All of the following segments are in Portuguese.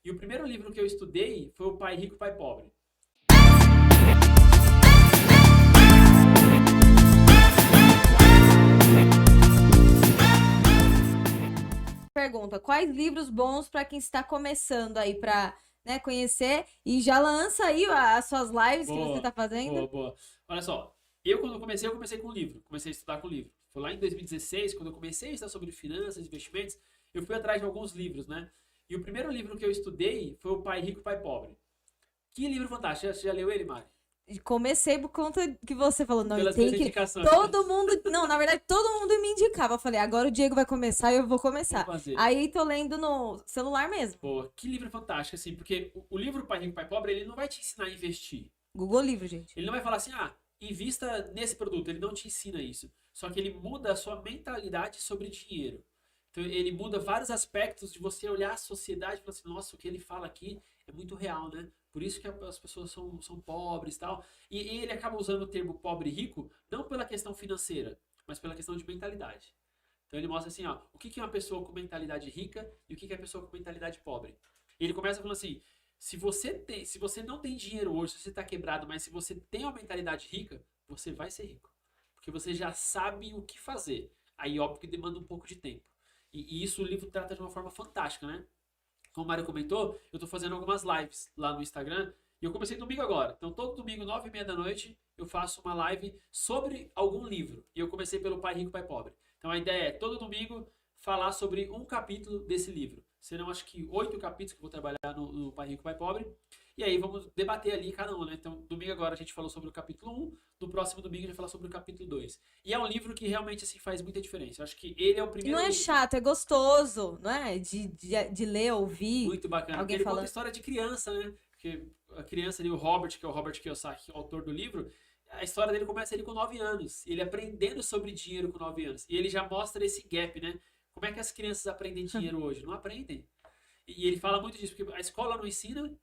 E o primeiro livro que eu estudei foi o Pai Rico, Pai Pobre. Pergunta, quais livros bons para quem está começando aí para, né, conhecer e já lança aí as suas lives que você Boa, está fazendo? boa. Olha só, quando eu comecei com livro. Comecei a estudar com livro. Foi lá em 2016, quando eu comecei a estudar sobre finanças, investimentos, eu fui atrás de alguns livros, né? E o primeiro livro que eu estudei foi o Pai Rico, Pai Pobre. Que livro fantástico. Você já leu ele, Mari? Comecei por conta que você falou, não, Pelas tem minhas que. indicações. Todo mundo. Não, na verdade, todo mundo me indicava. Eu falei, agora o Diego vai começar e eu vou Vou começar. fazer. Aí tô lendo no celular mesmo. Boa. Que livro fantástico, assim, porque o livro Pai Rico, Pai Pobre, ele não vai te ensinar a investir. Google Livro, gente. Ele não vai falar assim, invista nesse produto. Ele não te ensina isso. Só que ele muda a sua mentalidade sobre dinheiro. Então ele muda vários aspectos de você olhar a sociedade e falar assim, nossa, o que ele fala aqui é muito real, né? Por isso que as pessoas são pobres e tal. E ele acaba usando o termo pobre e rico, não pela questão financeira, mas pela questão de mentalidade. Então ele mostra assim, o que é uma pessoa com mentalidade rica e o que é uma pessoa com mentalidade pobre. E ele começa falando assim, se você não tem dinheiro hoje, se você está quebrado, mas se você tem uma mentalidade rica, você vai ser rico. Porque você já sabe o que fazer. Aí, óbvio que demanda um pouco de tempo. E isso o livro trata de uma forma fantástica, né? Como o Mário comentou, eu estou fazendo algumas lives lá no Instagram. E eu comecei domingo agora. Então, todo domingo, 9h30 da noite, eu faço uma live sobre algum livro. E eu comecei pelo Pai Rico, Pai Pobre. Então, a ideia é, todo domingo, falar sobre um capítulo desse livro. Serão, acho que, 8 capítulos que eu vou trabalhar no Pai Rico, Pai Pobre. E aí, vamos debater ali cada um, né? Então, domingo agora a gente falou sobre o capítulo 1. No próximo domingo a gente vai falar sobre o capítulo 2. E é um livro que realmente, assim, faz muita diferença. Eu acho que ele é o E não primeiro é livro. chato, é gostoso, não é? De ler, ouvir Muito bacana. Porque alguém ele conta a falando. história de criança, né? Porque a criança ali, o Robert, que é o Robert Kiyosaki, autor do livro, a história dele começa ele com 9 anos. Ele aprendendo sobre dinheiro com 9 anos. E ele já mostra esse gap, né? Como é que as crianças aprendem dinheiro hoje? Não aprendem. E ele fala muito disso, porque a escola não ensina.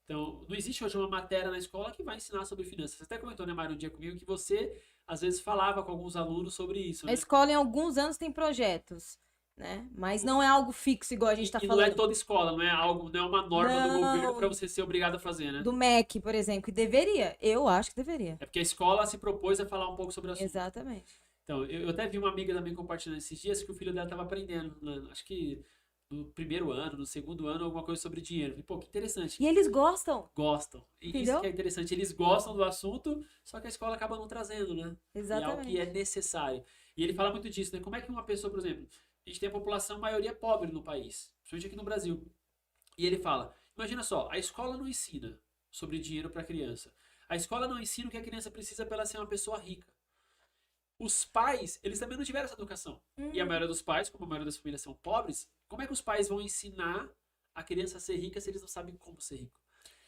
Então, não existe hoje uma matéria na escola que vai ensinar sobre finanças. Você até comentou, né, Mário, um dia comigo, que você, às vezes, falava com alguns alunos sobre isso, A né? escola, em alguns anos, tem projetos, né? Mas não é algo fixo, igual a gente tá E não é falando. toda escola, não é algo, não é uma norma do governo para Não, você ser obrigado a fazer, né? do MEC, por exemplo, que deveria. Eu acho que deveria. É porque a escola se propôs a falar um pouco sobre o assunto. Exatamente. Então, eu até vi uma amiga também compartilhando esses dias que o filho dela estava aprendendo, né? Acho que no primeiro ano, no segundo ano, alguma coisa sobre dinheiro. Falei, pô, que interessante. E eles gostam, Gostam. E isso que entendeu? é interessante, eles gostam do assunto, só que a escola acaba não trazendo, né? E é algo que é Exatamente. necessário. E ele fala muito disso, né? Como é que uma pessoa, por exemplo, a gente tem a população maioria pobre no país, principalmente aqui no Brasil. E ele fala: imagina só, a escola não ensina sobre dinheiro para a criança. A escola não ensina o que a criança precisa para ela ser uma pessoa rica. Os pais, eles também não tiveram essa educação. E a Hum. maioria dos pais, como a maioria das famílias são pobres, como é que os pais vão ensinar a criança a ser rica se eles não sabem como ser rico?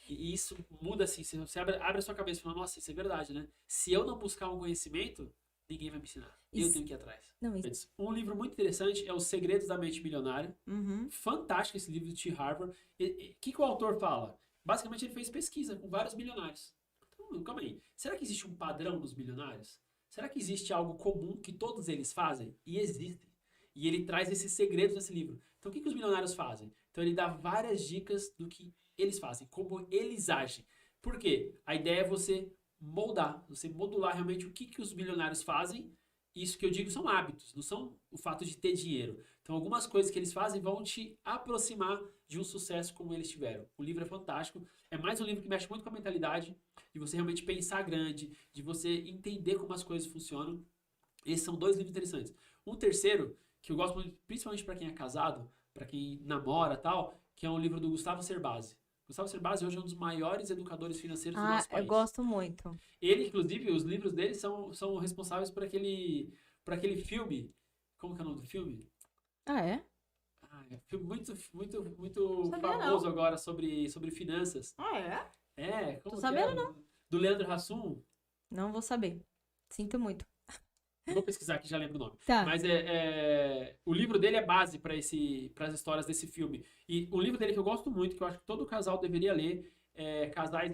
E isso muda assim, você abre a sua cabeça e fala, nossa, isso é verdade, né? Se eu não buscar um conhecimento, ninguém vai me ensinar. Eu Isso, tenho que ir atrás. não, isso. Um livro muito interessante é Os Segredos da Mente Milionária. Uhum. Fantástico esse livro de T. Harvard. O que o autor fala? Basicamente ele fez pesquisa com vários milionários. Então, calma aí. Será que existe um padrão nos milionários? Será que existe algo comum que todos eles fazem? E existem. E ele traz esses segredos nesse livro. Então, o que os milionários fazem? Então, ele dá várias dicas do que eles fazem, como eles agem. Por quê? A ideia é você moldar, você modular realmente o que os milionários fazem. Isso que eu digo são hábitos, não são o fato de ter dinheiro. Então, algumas coisas que eles fazem vão te aproximar de um sucesso como eles tiveram. O livro é fantástico. É mais um livro que mexe muito com a mentalidade, de você realmente pensar grande, de você entender como as coisas funcionam. Esses são dois livros interessantes. Um terceiro, que eu gosto muito, principalmente para quem é casado, para quem namora e tal, que é um livro do Gustavo Cerbasi. Gustavo Cerbasi hoje é um dos maiores educadores financeiros do Ah, nosso eu país. gosto muito. Ele, inclusive, os livros dele são responsáveis por aquele filme. Como que é o nome do filme? Ah, é? É um filme muito Sabia famoso não. agora sobre finanças. Ah, é? Tô Como que é? sabendo não. Do Leandro Hassum. Não vou saber. Sinto muito. Eu vou pesquisar aqui, já lembro o nome. Tá. Mas o livro dele é base para as histórias desse filme. E um livro dele que eu gosto muito, que eu acho que todo casal deveria ler, é Casais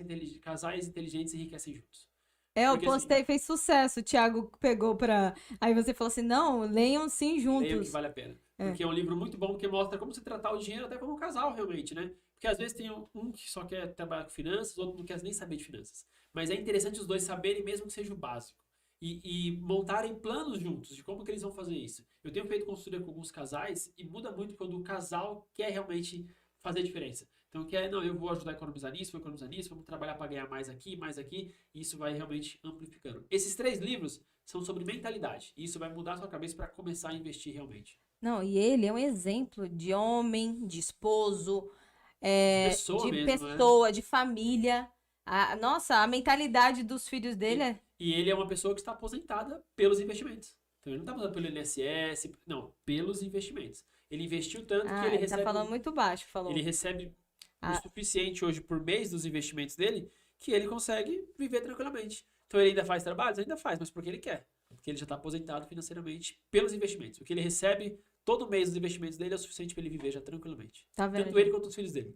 Inteligentes Enriquecem Juntos. É, eu Porque assim, postei, fez sucesso. O Thiago pegou pra. Aí você falou assim: não, leiam sim leiam que juntos. vale a pena. É. Porque é um livro muito bom que mostra como se tratar o dinheiro até como um casal, realmente, né? Porque Porque às vezes tem um que só quer trabalhar com finanças, outro não quer nem saber de finanças. Mas é interessante os dois saberem, mesmo que seja o básico. E montarem planos juntos de como que eles vão fazer isso. Eu tenho feito consultoria com alguns casais e muda muito quando o casal quer realmente fazer diferença. Então, não, eu vou ajudar a economizar nisso, vou economizar nisso, vamos trabalhar para ganhar mais aqui, e isso vai realmente amplificando. Esses 3 livros são sobre mentalidade, e isso vai mudar a sua cabeça para começar a investir realmente. Não, e ele é um exemplo de homem, de esposo, Pessoa de mesmo, né? pessoa, de família. Nossa, a mentalidade dos filhos dele é. E ele é uma pessoa que está aposentada pelos investimentos. Então ele não está aposentado pelo INSS, não, pelos investimentos. Ele investiu tanto que ele Ele tá recebe. falando muito baixo, falou. Ele recebe o Ah. suficiente hoje por mês dos investimentos dele que ele consegue viver tranquilamente. Então ele ainda faz trabalhos? Ainda faz, mas porque ele quer. Porque ele já está aposentado financeiramente pelos investimentos. O que ele recebe todo mês dos investimentos dele é o suficiente para ele viver já tranquilamente. Tá vendo? Tanto ele quanto os filhos dele.